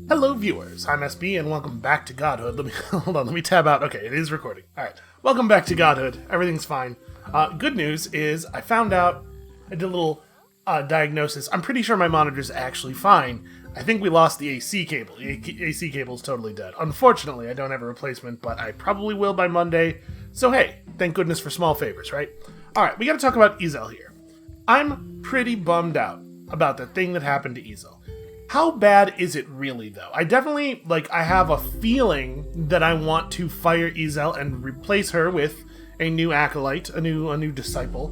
Hello viewers, I'm SB and welcome back to Godhood. Let me tab out. Okay, it is recording. Alright, welcome back to Godhood. Everything's fine. Good news is I found out, I did a little diagnosis. I'm pretty sure my monitor's actually fine. I think we lost the AC cable. The AC cable's totally dead. Unfortunately, I don't have a replacement, but I probably will by Monday. So hey, thank goodness for small favors, right? Alright, we gotta talk about Ezel here. I'm pretty bummed out about the thing that happened to Ezel. How bad is it really, though? I definitely, I have a feeling that I want to fire Ezel and replace her with a new acolyte, a new disciple.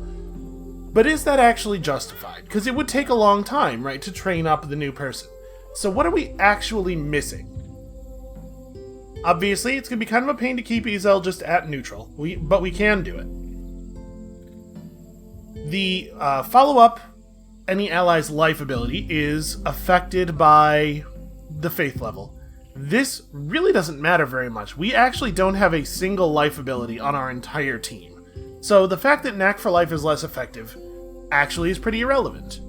But is that actually justified? Because it would take a long time, right, to train up the new person. So what are we actually missing? Obviously, it's going to be kind of a pain to keep Ezel just at neutral, but we can do it. The follow-up any ally's life ability is affected by the faith level. This really doesn't matter very much. We actually don't have a single life ability on our entire team. So the fact that Knack for Life is less effective actually is pretty irrelevant.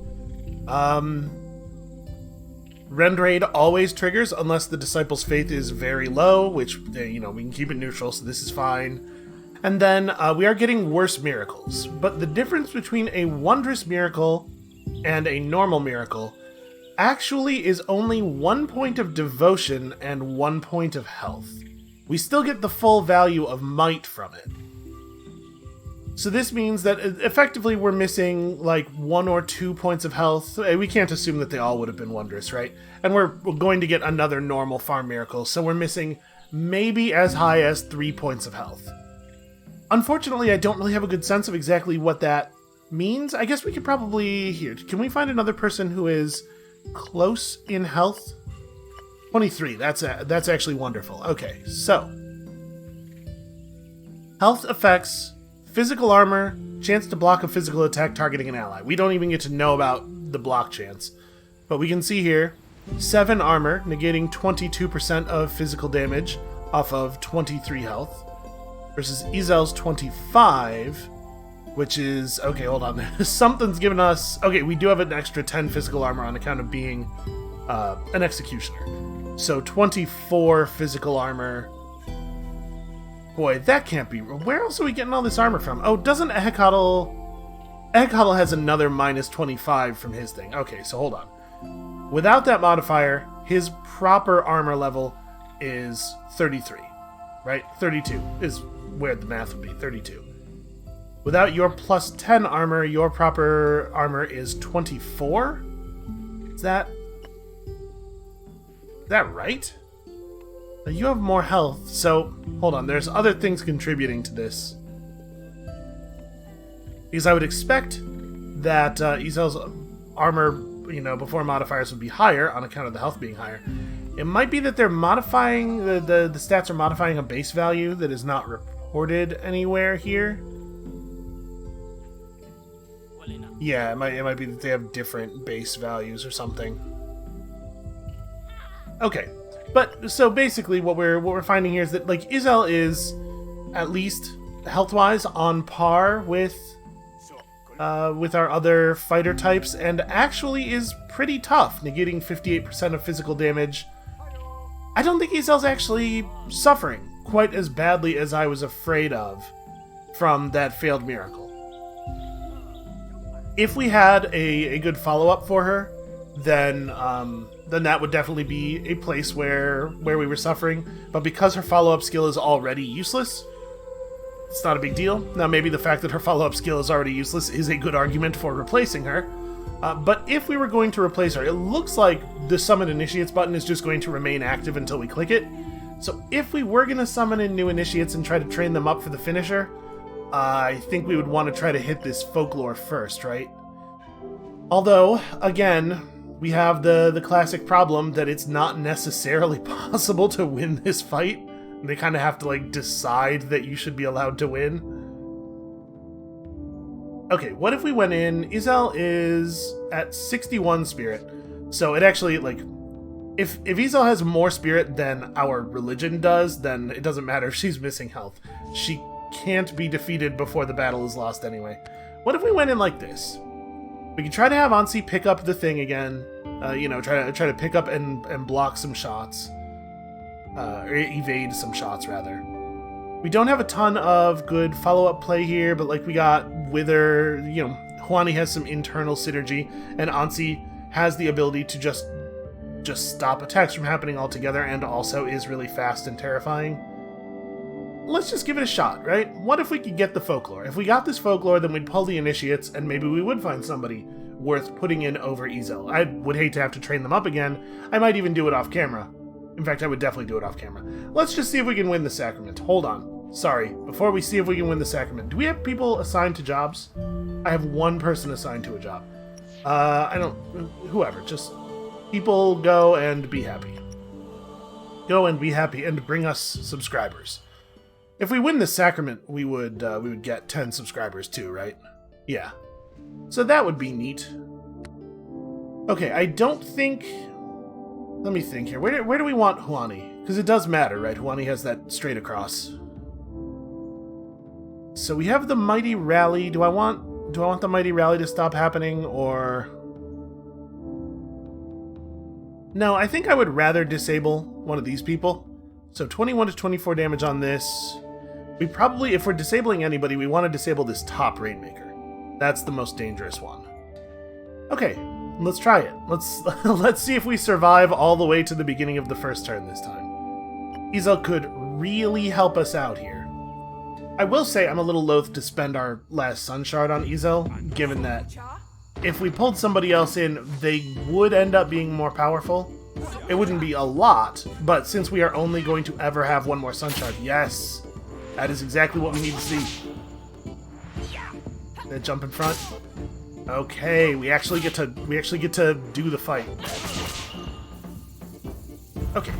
Rend Raid always triggers unless the Disciple's Faith is very low, which, we can keep it neutral, so this is fine. And then we are getting worse miracles. But the difference between a Wondrous Miracle and a normal miracle actually is only 1 point of devotion and 1 point of health. We still get the full value of might from it. So this means that effectively we're missing 1 or 2 points of health. We can't assume that they all would have been wondrous, right? And we're going to get another normal farm miracle, so we're missing maybe as high as 3 points of health. Unfortunately, I don't really have a good sense of exactly what that means. I guess we could probably... Here, can we find another person who is close in health? 23, that's actually wonderful. Okay, so... Health effects, physical armor, chance to block a physical attack targeting an ally. We don't even get to know about the block chance. But we can see here, 7 armor, negating 22% of physical damage off of 23 health, versus Ezel's 25... which is... Okay, hold on. Something's given us... Okay, we do have an extra 10 physical armor on account of being an executioner. So 24 physical armor. Boy, that can't be... Where else are we getting all this armor from? Oh, doesn't Ehekatl... Ehekatl has another minus 25 from his thing. Okay, so hold on. Without that modifier, his proper armor level is 33. Right? 32 is where the math would be. 32. Without your plus 10 armor, your proper armor is 24? Is that right? You have more health, so hold on, there's other things contributing to this. Because I would expect that Ezel's armor, before modifiers would be higher on account of the health being higher. It might be that they're modifying, the stats are modifying a base value that is not reported anywhere here. Yeah, it might be that they have different base values or something. Okay, but so basically what we're finding here is that Ezel is at least health-wise on par with our other fighter types, and actually is pretty tough, negating 58% of physical damage. I don't think Ezel's actually suffering quite as badly as I was afraid of from that failed miracle. If we had a good follow-up for her, then that would definitely be a place where we were suffering. But because her follow-up skill is already useless, it's not a big deal. Now, maybe the fact that her follow-up skill is already useless is a good argument for replacing her. But if we were going to replace her, it looks like the Summon Initiates button is just going to remain active until we click it. So if we were going to summon in new Initiates and try to train them up for the finisher, I think we would want to try to hit this folklore first, right? Although, again, we have the classic problem that it's not necessarily possible to win this fight. They kind of have to, decide that you should be allowed to win. Okay, what if we went in... Ezel is at 61 spirit. So it actually, if Ezel has more spirit than our religion does, then it doesn't matter if she's missing health. She can't be defeated before the battle is lost anyway. What if we went in like this? We can try to have Ansi pick up the thing again. You know, try to pick up and block some shots. Or evade some shots, rather. We don't have a ton of good follow-up play here, but like we got Wither, you know, Juani has some internal synergy, and Ansi has the ability to just stop attacks from happening altogether, and also is really fast and terrifying. Let's just give it a shot, right? What if we could get the folklore? If we got this folklore, then we'd pull the initiates, and maybe we would find somebody worth putting in over Ezel. I would hate to have to train them up again. I might even do it off camera. In fact, I would definitely do it off camera. Let's just see if we can win the sacrament. Hold on. Sorry, before we see if we can win the sacrament, do we have people assigned to jobs? I have one person assigned to a job. Whoever, just people go and be happy. Go and be happy and bring us subscribers. If we win the sacrament, we would get 10 subscribers too, right? Yeah. So that would be neat. Okay, I don't think... Let me think here. Where do we want Juani? Because it does matter, right? Juani has that straight across. So we have the Mighty Rally. Do I want the Mighty Rally to stop happening, or... No, I think I would rather disable one of these people. So 21 to 24 damage on this. We probably, if we're disabling anybody, we want to disable this top Rainmaker. That's the most dangerous one. Okay, let's try it. Let's see if we survive all the way to the beginning of the first turn this time. Ezel could really help us out here. I will say I'm a little loath to spend our last Sun Shard on Ezel, given that if we pulled somebody else in, they would end up being more powerful. It wouldn't be a lot, but since we are only going to ever have one more Sun Shard, yes, that is exactly what we need to see. That jump in front. Okay, we actually get to do the fight. Okay,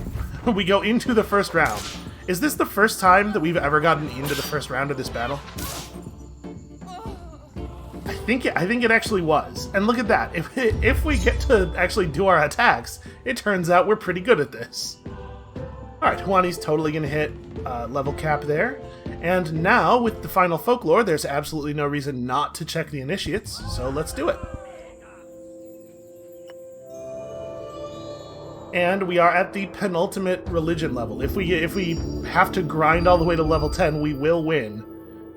we go into the first round. Is this the first time that we've ever gotten into the first round of this battle? I think it actually was. And look at that. If we get to actually do our attacks, it turns out we're pretty good at this. Alright, Juani's totally going to hit level cap there. And now, with the final folklore, there's absolutely no reason not to check the initiates, so let's do it. And we are at the penultimate religion level. If we have to grind all the way to level 10, we will win.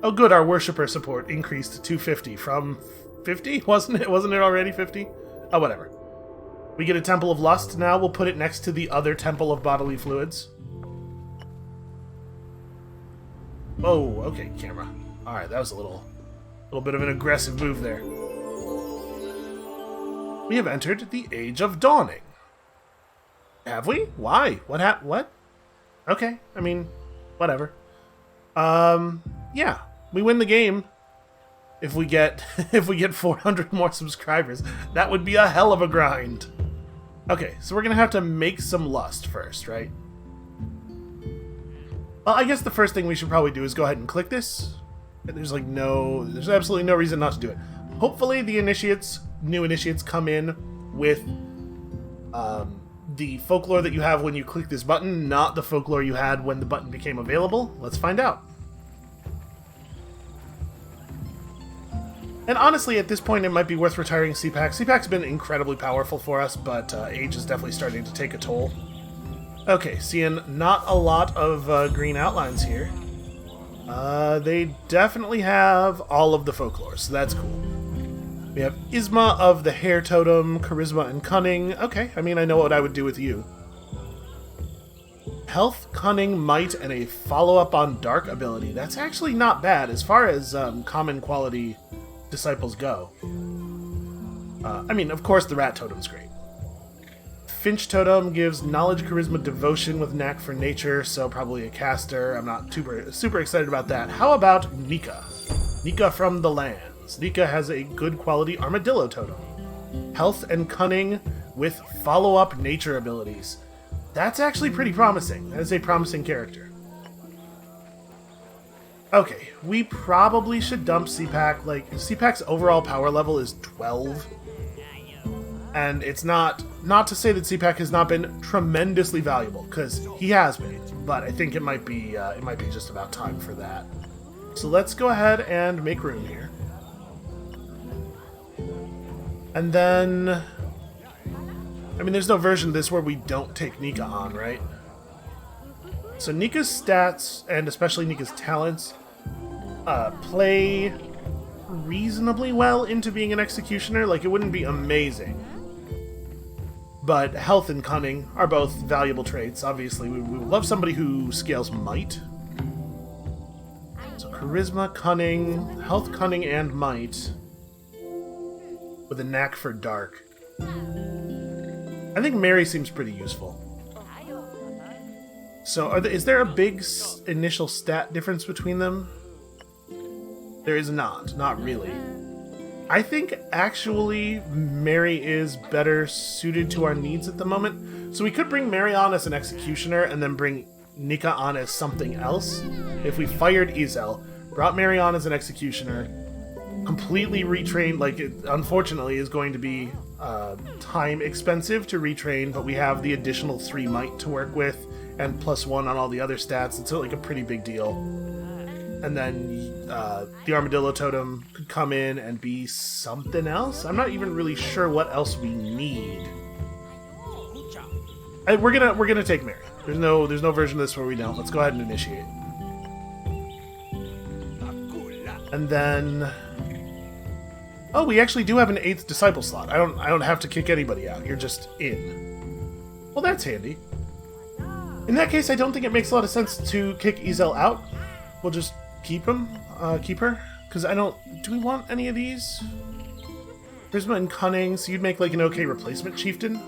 Oh good, our worshipper support increased to 250 from 50? Wasn't it already 50? Oh, whatever. We get a Temple of Lust now. We'll put it next to the other Temple of Bodily Fluids. Oh, okay, camera. Alright, that was a little bit of an aggressive move there. We have entered the Age of Dawning. Have we? Why? What? Okay, I mean, whatever. Yeah, we win the game. If we get 400 more subscribers, that would be a hell of a grind. Okay, so we're gonna have to make some lust first, right? Well, I guess the first thing we should probably do is go ahead and click this. There's absolutely no reason not to do it. Hopefully the new initiates come in with the folklore that you have when you click this button, not the folklore you had when the button became available. Let's find out. And honestly, at this point, it might be worth retiring CPAC. CPAC's been incredibly powerful for us, but age is definitely starting to take a toll. Okay, seeing not a lot of green outlines here. They definitely have all of the folklore, so that's cool. We have Isma of the Hair Totem, Charisma and Cunning. Okay, I mean, I know what I would do with you. Health, Cunning, Might, and a follow-up on Dark ability. That's actually not bad as far as common quality disciples go. I mean, of course, the Rat Totem's great. Finch Totem gives Knowledge, Charisma, Devotion with Knack for Nature, so probably a caster. I'm not super excited about that. How about Nika? Nika from the Lands. Nika has a good quality Armadillo Totem. Health and Cunning with follow-up nature abilities. That's actually pretty promising. That is a promising character. Okay, we probably should dump CPAC. Like, CPAC's overall power level is 12. And it's not to say that CPAC has not been tremendously valuable, because he has been, but I think it might be just about time for that. So let's go ahead and make room here. And then... I mean, there's no version of this where we don't take Nika on, right? So Nika's stats, and especially Nika's talents, play reasonably well into being an executioner. Like, it wouldn't be amazing. But health and cunning are both valuable traits. Obviously, we would love somebody who scales might. So charisma, cunning, health, cunning, and might. With a knack for dark. I think Mary seems pretty useful. So, is there a big initial stat difference between them? There is not really. I think, actually, Mary is better suited to our needs at the moment. So we could bring Mary on as an executioner and then bring Nika on as something else. If we fired Ezel, brought Mary on as an executioner, completely retrained, like, it unfortunately is going to be time expensive to retrain, but we have the additional 3 might to work with, and +1 on all the other stats. It's like a pretty big deal. And then the Armadillo Totem could come in and be something else. I'm not even really sure what else we need. We're gonna take Mary. There's no version of this where we don't. Let's go ahead and initiate. And then, oh, we actually do have an 8th disciple slot. I don't have to kick anybody out. You're just in. Well, that's handy. In that case, I don't think it makes a lot of sense to kick Ezel out. We'll just keep her, because I don't... Do we want any of these? Charisma and cunning, so you'd make like an okay replacement chieftain.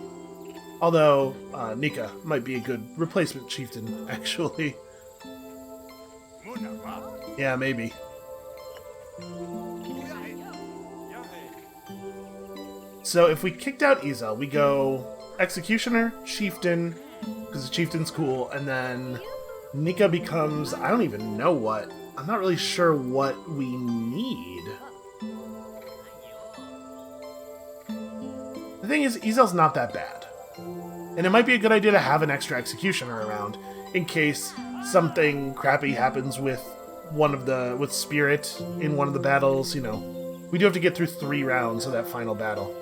Although, Nika might be a good replacement chieftain, actually. Yeah, maybe. So if we kicked out Ezel, we go executioner, chieftain, because the chieftain's cool, and then Nika becomes... I don't even know what... I'm not really sure what we need. The thing is, Ezel's not that bad. And it might be a good idea to have an extra executioner around, in case something crappy happens with with Spirit in one of the battles, you know. We do have to get through 3 rounds of that final battle.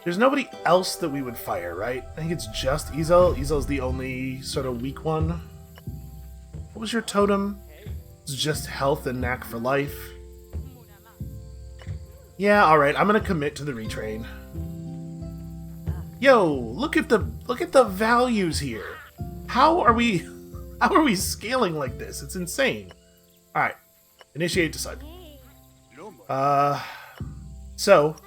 There's nobody else that we would fire, right? I think it's just Ezel. Ezel's the only sort of weak one. What was your totem? It's just health and knack for life. Yeah, alright, I'm gonna commit to the retrain. Yo, look at the values here. How are we scaling like this? It's insane. Alright. Initiate disciple. So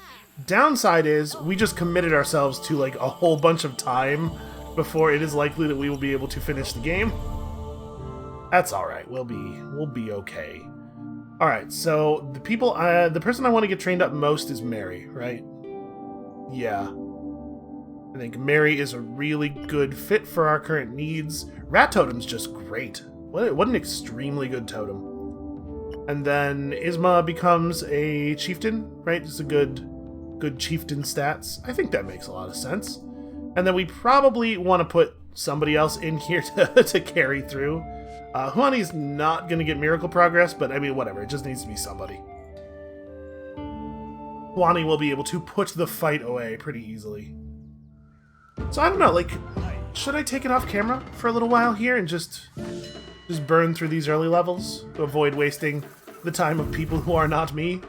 downside is we just committed ourselves to like a whole bunch of time before it is likely that we will be able to finish the game. That's alright. We'll be okay. Alright, so the person I want to get trained up most is Mary, right? Yeah. I think Mary is a really good fit for our current needs. Rat Totem's just great. What an extremely good totem. And then Isma becomes a chieftain, right? It's a good chieftain stats. I think that makes a lot of sense. And then we probably want to put somebody else in here to carry through. Huani's not going to get miracle progress, but I mean, whatever. It just needs to be somebody. Huani will be able to put the fight away pretty easily. So I don't know, like, should I take it off camera for a little while here and just burn through these early levels to avoid wasting the time of people who are not me?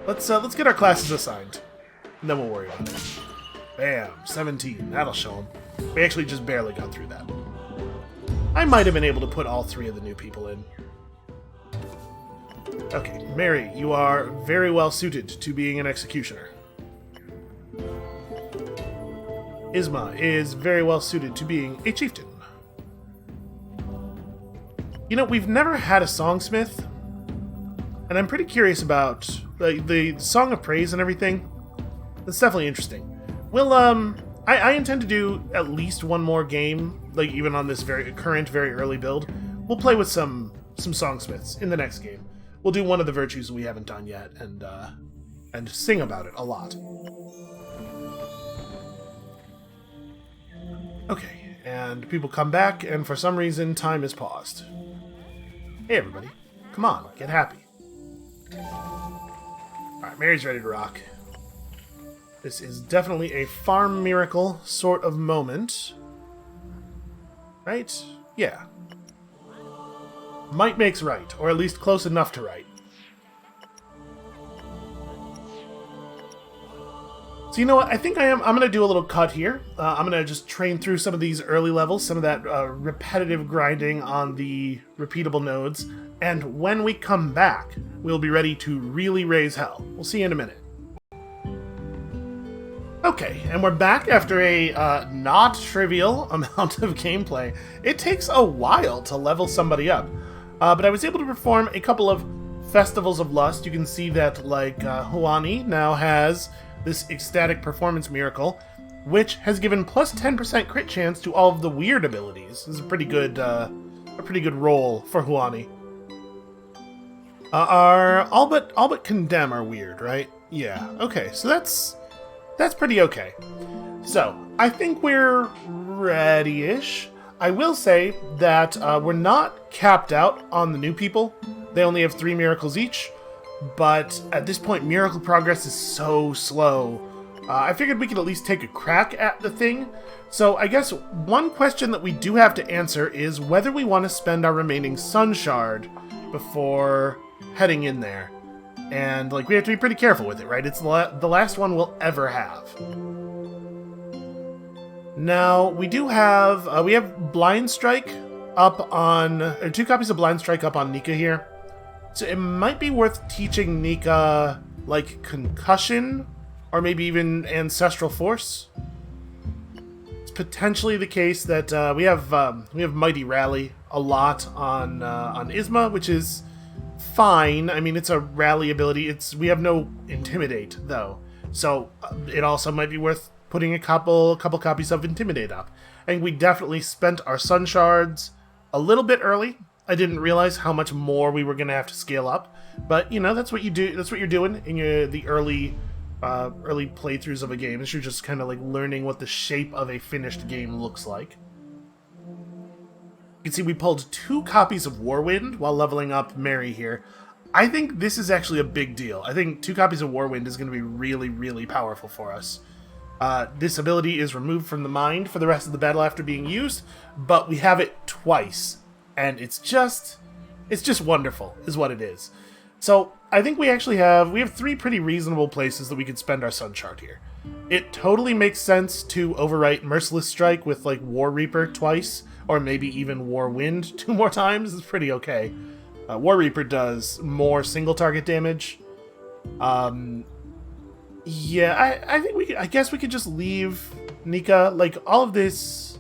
Let's get our classes assigned, and then we'll worry about it. Bam, 17. That'll show them. We actually just barely got through that. I might have been able to put all 3 of the new people in. Okay, Mary, you are very well suited to being an executioner. Isma is very well suited to being a chieftain. You know, we've never had a songsmith, and I'm pretty curious about the Song of Praise and everything. That's definitely interesting. We'll, I intend to do at least one more game, like even on this very early build. We'll play with some songsmiths in the next game. We'll do one of the virtues we haven't done yet, and sing about it a lot. Okay, and people come back, and for some reason, time is paused. Hey everybody, come on, get happy. Alright, Mary's ready to rock. This is definitely a farm miracle sort of moment. Right? Yeah. Might makes right, or at least close enough to right. So you know what? I think I'm going to do a little cut here. I'm going to just train through some of these early levels, some of that repetitive grinding on the repeatable nodes. And when we come back, we'll be ready to really raise hell. We'll see you in a minute. Okay, and we're back after a not trivial amount of gameplay. It takes a while to level somebody up. But I was able to perform a couple of Festivals of Lust. You can see that, like, Huani now has this ecstatic performance miracle, which has given plus 10% crit chance to all of the weird abilities. This is a pretty good roll for Huani. Are all but condemn are weird, right? Yeah. Okay, so that's pretty okay. So I think we're ready-ish. I will say that we're not capped out on the new people. They only have 3 miracles each. But at this point, miracle progress is so slow. I figured we could at least take a crack at the thing. So I guess one question that we do have to answer is whether we want to spend our remaining Sun Shard before heading in there. And like we have to be pretty careful with it, right? It's the last one we'll ever have. Now, we do have we have Blind Strike up on... or 2 copies of Blind Strike up on Nika here. So it might be worth teaching Nika, like, Concussion, or maybe even Ancestral Force. It's potentially the case that we have Mighty Rally a lot on Isma, which is fine. I mean, it's a rally ability. We have no Intimidate, though. So it also might be worth putting a couple copies of Intimidate up. And we definitely spent our Sun Shards a little bit early. I didn't realize how much more we were going to have to scale up, but you know, that's what you do. That's what you're doing in the early playthroughs of a game. Is you're just kind of like learning what the shape of a finished game looks like. You can see we pulled 2 copies of Warwind while leveling up Mary here. I think this is actually a big deal. I think 2 copies of Warwind is going to be really, really powerful for us. This ability is removed from the mind for the rest of the battle after being used, but we have it twice. And it's just wonderful, is what it is. So I think we have 3 pretty reasonable places that we could spend our Sun Shard here. It totally makes sense to overwrite Merciless Strike with like War Reaper twice, or maybe even War Wind 2 more times. It's pretty okay. War Reaper does more single target damage. Yeah, I guess we could just leave Nika. Like all these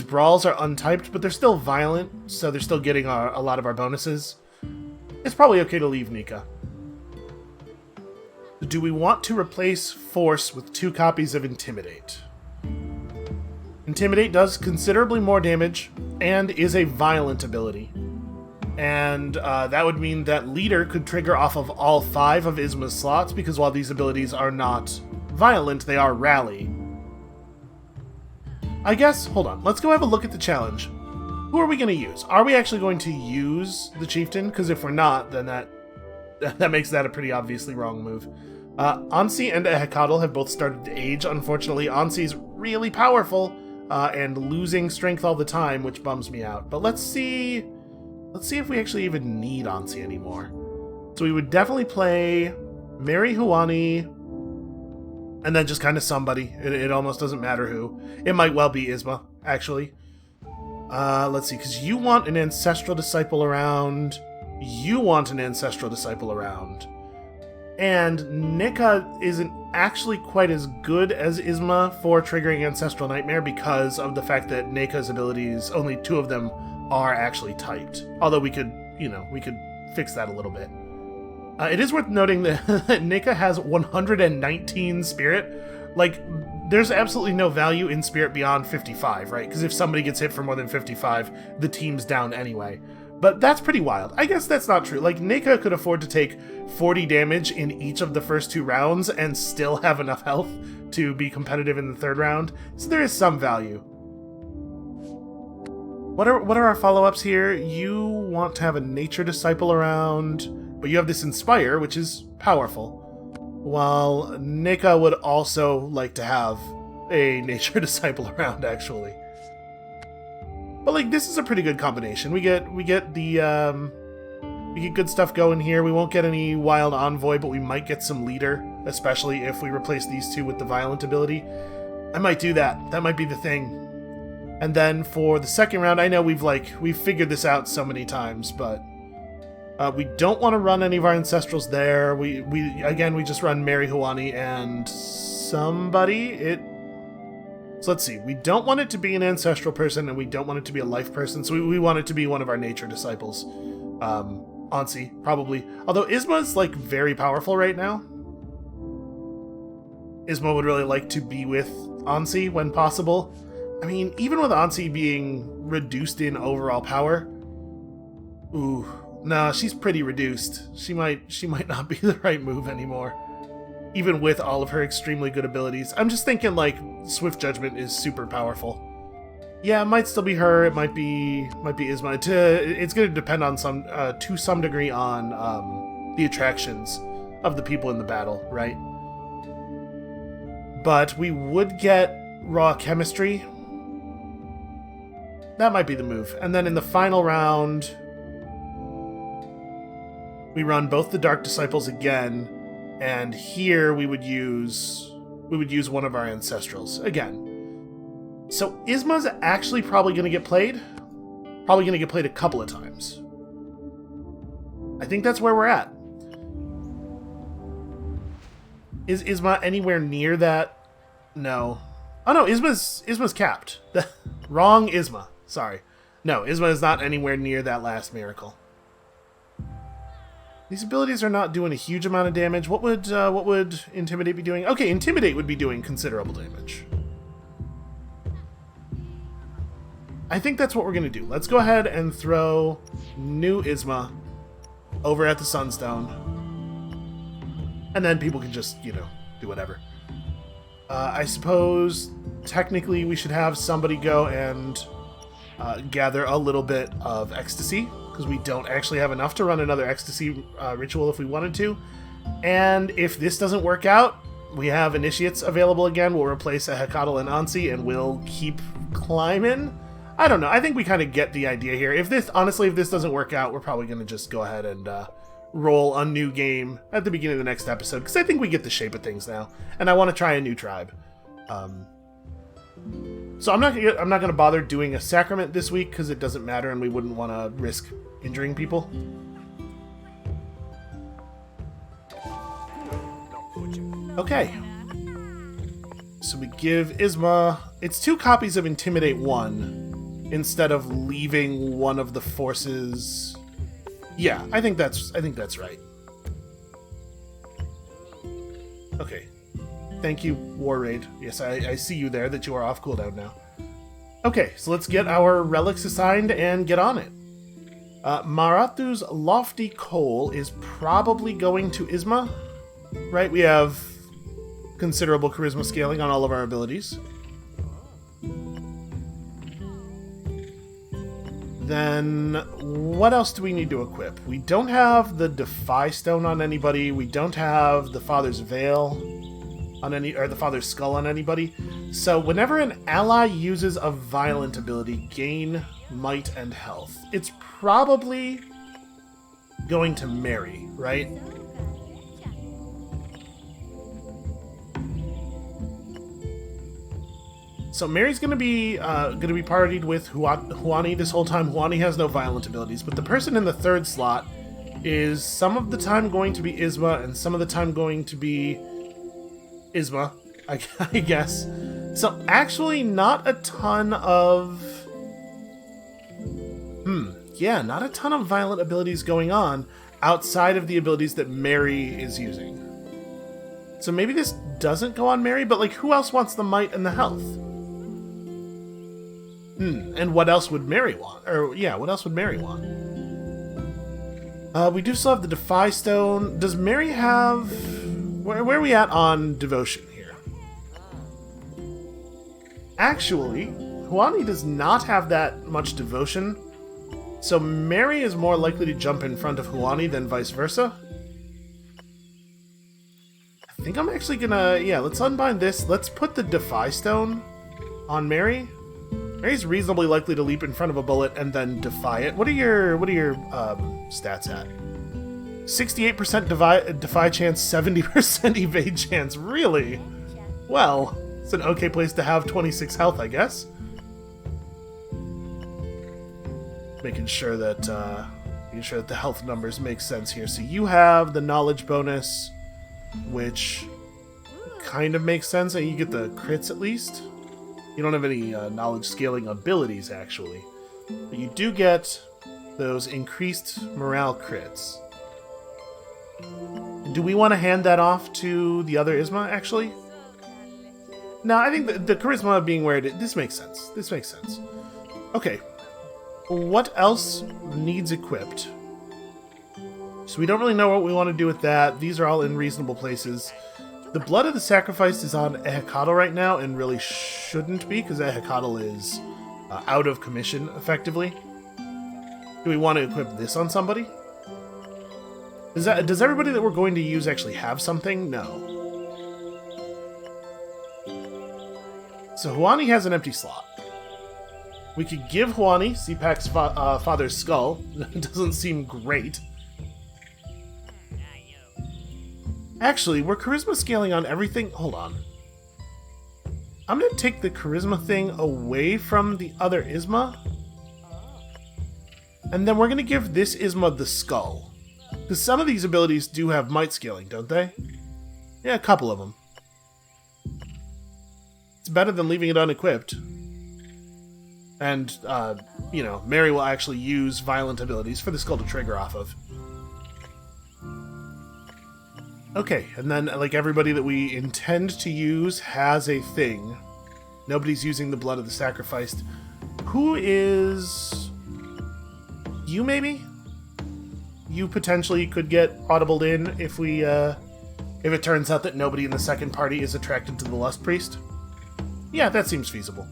brawls are untyped, but they're still violent, so they're still getting a lot of our bonuses. It's probably okay to leave Nika. Do we want to replace Force with 2 copies of Intimidate? Intimidate does considerably more damage, and is a violent ability. And that would mean that Leader could trigger off of all 5 of Isma's slots, because while these abilities are not violent, they are Rally. I guess, hold on, let's go have a look at the challenge. Who are we going to use? Are we actually going to use the Chieftain? Because if we're not, then that makes that a pretty obviously wrong move. Ansi and Ehekadal have both started to age. Unfortunately, Ansi's really powerful and losing strength all the time, which bums me out. But let's see if we actually even need Ansi anymore. So we would definitely play Mary Huani, and then just kind of somebody. It almost doesn't matter who. It might well be Isma, actually. Let's see, because you want an Ancestral Disciple around. You want an Ancestral Disciple around. And Nika isn't actually quite as good as Isma for triggering Ancestral Nightmare because of the fact that Nika's abilities, only 2 of them are actually typed. Although we could fix that a little bit. It is worth noting that Nika has 119 Spirit. Like, there's absolutely no value in Spirit beyond 55, right? Because if somebody gets hit for more than 55, the team's down anyway. But that's pretty wild. I guess that's not true. Like, Nika could afford to take 40 damage in each of the first 2 rounds and still have enough health to be competitive in the 3rd round. So there is some value. What are our follow-ups here? You want to have a Nature Disciple around. But you have this Inspire, which is powerful. While Nika would also like to have a Nature Disciple around, actually. But, like, this is a pretty good combination. We get the, we get good stuff going here. We won't get any Wild Envoy, but we might get some Leader, especially if we replace these two with the Violent ability. I might do that. That might be the thing. And then for the second round, I know we've figured this out so many times, but we don't want to run any of our Ancestrals there. We just run Mary Huani and somebody. So let's see. We don't want it to be an Ancestral person, and we don't want it to be a Life person, so we want it to be one of our Nature Disciples. Ansi, probably. Although Isma's, like, very powerful right now. Isma would really like to be with Ansi when possible. I mean, even with Ansi being reduced in overall power... Ooh, nah, she's pretty reduced. She might not be the right move anymore. Even with all of her extremely good abilities. I'm just thinking, like, Swift Judgment is super powerful. Yeah, it might still be her. It might be Isma. It's going to depend on to some degree on the attractions of the people in the battle, right? But we would get Raw Chemistry. That might be the move. And then in the final round, we run both the Dark Disciples again, and here we would use one of our Ancestrals again. So Isma's actually probably going to get played. Probably going to get played a couple of times. I think that's where we're at. Is Isma anywhere near that? No. Oh no, Isma's capped. Wrong Isma. Sorry. No, Isma is not anywhere near that last miracle. These abilities are not doing a huge amount of damage. What would Intimidate be doing? Okay, Intimidate would be doing considerable damage. I think that's what we're going to do. Let's go ahead and throw new Isma over at the Sunstone. And then people can just, do whatever. I suppose, technically, we should have somebody go and gather a little bit of Ecstasy, because we don't actually have enough to run another Ecstasy ritual if we wanted to. And if this doesn't work out, we have Initiates available again. We'll replace a Hecatl and Ansi, and we'll keep climbing. I don't know. I think we kind of get the idea here. If this doesn't work out, we're probably going to just go ahead and roll a new game at the beginning of the next episode, because I think we get the shape of things now, and I want to try a new tribe. So I'm not going to bother doing a sacrament this week, because it doesn't matter, and we wouldn't want to risk injuring people. Okay. So we give Isma... It's 2 copies of Intimidate 1, instead of leaving one of the forces... Yeah, I think that's right. Okay. Thank you, War Raid. Yes, I see you there, that you are off cooldown now. Okay, so let's get our relics assigned and get on it. Marathu's Lofty Coal is probably going to Isma, right? We have considerable charisma scaling on all of our abilities. Then, what else do we need to equip? We don't have the Defy Stone on anybody. We don't have the Father's Veil on the Father's Skull on anybody. So, whenever an ally uses a violent ability, gain might and health. It's probably going to Mary, right? So Mary's going to be partied with Huani this whole time. Huani has no violent abilities, but the person in the 3rd slot is some of the time going to be Isma and some of the time going to be Isma, I guess. So actually not a ton of... not a ton of violent abilities going on outside of the abilities that Mary is using. So maybe this doesn't go on Mary, but like who else wants the might and the health? And what else would Mary want? What else would Mary want? We do still have the Defy Stone. Does Mary have... Where are we at on Devotion here? Actually, Huani does not have that much Devotion. So Mary is more likely to jump in front of Huani than vice versa. I think I'm actually gonna... Yeah, let's unbind this. Let's put the Defy Stone on Mary. Mary's reasonably likely to leap in front of a bullet and then defy it. What are your stats at? 68% defy chance, 70% evade chance. Really? Well, it's an okay place to have 26 health, I guess. Making sure that the health numbers make sense here. So you have the knowledge bonus, which kind of makes sense. You get the crits at least. You don't have any knowledge scaling abilities, actually. But you do get those increased morale crits. Do we want to hand that off to the other Isma, actually? No, I think the charisma being where it is, this makes sense. This makes sense. Okay. What else needs equipped? So we don't really know what we want to do with that. These are all in reasonable places. The Blood of the Sacrifice is on Ehekatl right now, and really shouldn't be, because Ehekatl is out of commission, effectively. Do we want to equip this on somebody? Does everybody that we're going to use actually have something? No. So Huani has an empty slot. We could give Huani CPAC's father's skull. It doesn't seem great. Actually, we're charisma scaling on everything. Hold on. I'm going to take the charisma thing away from the other Isma. And then we're going to give this Isma the skull. Because some of these abilities do have might scaling, don't they? Yeah, a couple of them. It's better than leaving it unequipped. And, you know, Mary will actually use violent abilities for the skull to trigger off of. Okay, and then, like, everybody that we intend to use has a thing. Nobody's using the Blood of the Sacrificed. Who is... You, maybe? You potentially could get audibled in if we, if it turns out that nobody in the second party is attracted to the Lust Priest. Yeah, that seems feasible.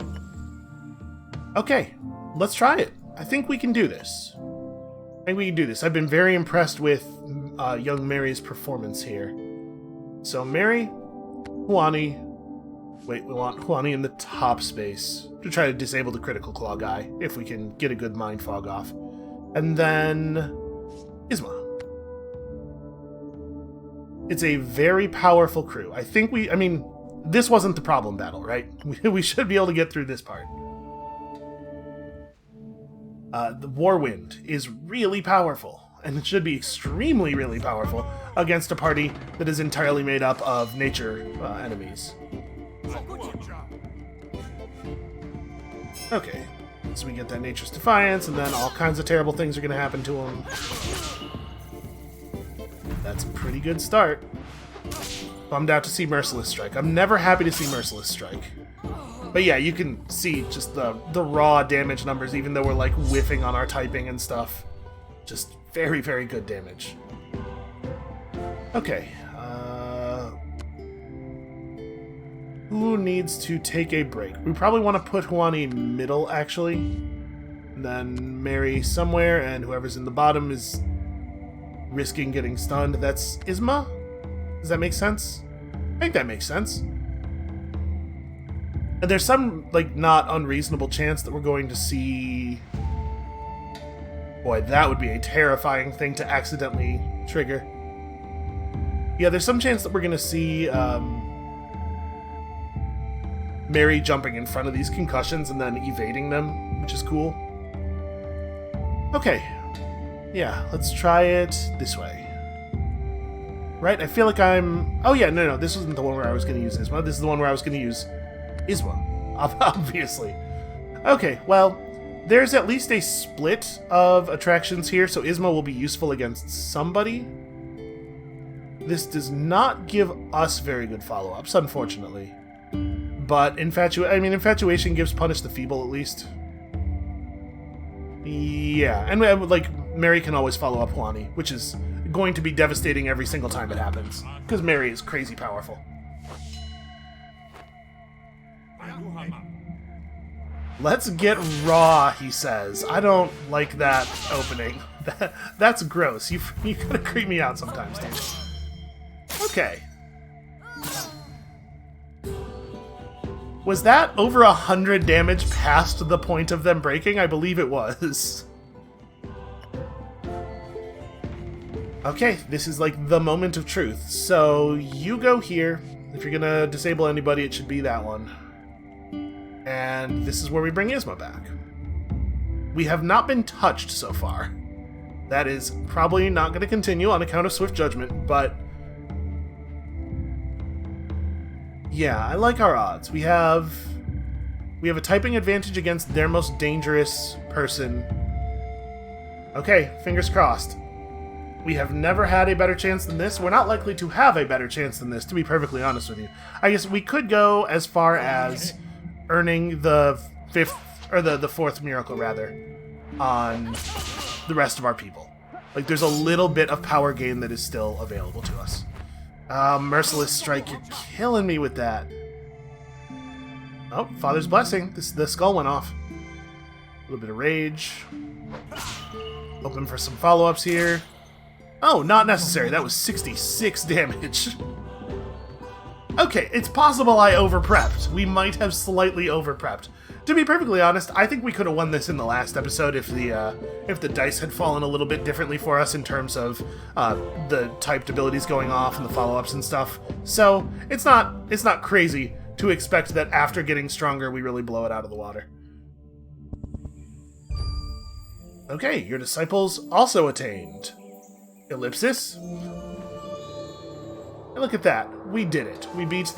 Okay, let's try it. I think we can do this. I've been very impressed with young Mary's performance here. So Mary, Huani... Wait, we want Huani in the top space to try to disable the critical claw guy, if we can get a good mind fog off. And then... Isma. It's a very powerful crew. I mean, this wasn't the problem battle, right? We should be able to get through this part. The Warwind is really powerful, and it should be extremely, really powerful against a party that is entirely made up of nature enemies. Okay, so we get that Nature's Defiance, and then all kinds of terrible things are going to happen to him. That's a pretty good start. Bummed out to see Merciless Strike. I'm never happy to see Merciless Strike. But yeah, you can see just the raw damage numbers, even though we're like whiffing on our typing and stuff. Just very, very good damage. Okay. Who needs to take a break? We probably want to put Huani middle, actually. And then Mary somewhere, and whoever's in the bottom is risking getting stunned. That's Isma? Does that make sense? I think that makes sense. And there's some, like, not unreasonable chance that we're going to see... Boy, that would be a terrifying thing to accidentally trigger. Yeah, there's some chance that we're going to see Mary jumping in front of these concussions and then evading them, which is cool. Okay. Yeah, let's try it this way. Right? I feel like I'm... Oh yeah, no, this wasn't the one where I was going to use Isma. This is the one where I was going to use Isma, obviously. Okay, well, there's at least a split of attractions here, so Isma will be useful against somebody. This does not give us very good follow-ups, unfortunately. But Infatuation gives Punish the Feeble, at least. Yeah, and like, Mary can always follow up Huani, which is going to be devastating every single time it happens, because Mary is crazy powerful. Let's get raw, he says. I don't like that opening. That's gross. You gotta creep me out sometimes, dude. Okay. Was that over 100 damage past the point of them breaking? I believe it was. Okay, this is like the moment of truth. So you go here. If you're gonna disable anybody, it should be that one. And this is where we bring Isma back. We have not been touched so far. That is probably not going to continue on account of Swift Judgment, but yeah, I like our odds. We have a typing advantage against their most dangerous person. Okay, fingers crossed. We have never had a better chance than this. We're not likely to have a better chance than this, to be perfectly honest with you. I guess we could go as far as earning the fourth miracle, rather, on the rest of our people. Like, there's a little bit of power gain that is still available to us. Merciless Strike, you're killing me with that. Oh, Father's Blessing. The skull went off. A little bit of rage. Open for some follow-ups here. Oh, not necessary. That was 66 damage. Okay, it's possible I over-prepped. We might have slightly over-prepped. To be perfectly honest, I think we could have won this in the last episode if the dice had fallen a little bit differently for us in terms of the typed abilities going off and the follow-ups and stuff. So it's not crazy to expect that after getting stronger, we really blow it out of the water. Okay, your disciples also attained. Ellipsis. And look at that. We did it. We beat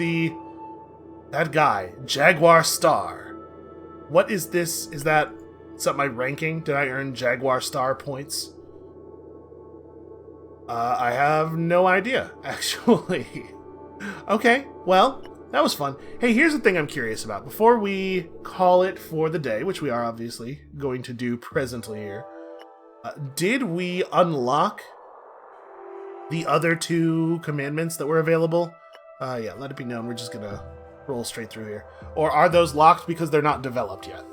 that guy, Jaguar Star. What is this? Is that my ranking? Did I earn Jaguar Star points? I have no idea, actually. Okay, well, that was fun. Hey, here's the thing I'm curious about. Before we call it for the day, which we are obviously going to do presently here, did we unlock the other two commandments that were available? Yeah, let it be known. We're just gonna roll straight through here. Or are those locked because they're not developed yet?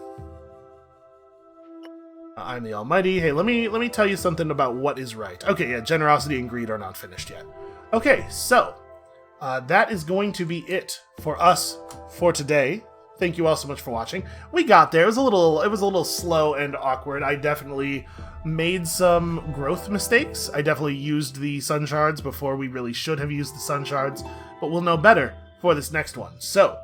I'm the Almighty. Hey, let me tell you something about what is right. Okay, yeah, generosity and greed are not finished yet. Okay, so that is going to be it for us for today. Thank you all so much for watching. We got there. It was a little slow and awkward. I definitely made some growth mistakes. I definitely used the sun shards before we really should have used the sun shards, but we'll know better for this next one. So,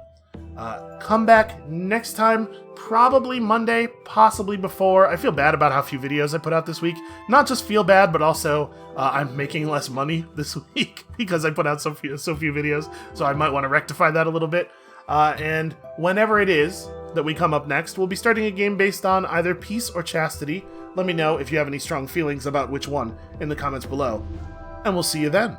come back next time, probably Monday, possibly before. I feel bad about how few videos I put out this week. Not just feel bad, but also I'm making less money this week because I put out so few videos, so I might want to rectify that a little bit. And whenever it is that we come up next, we'll be starting a game based on either peace or chastity. Let me know if you have any strong feelings about which one in the comments below, and we'll see you then.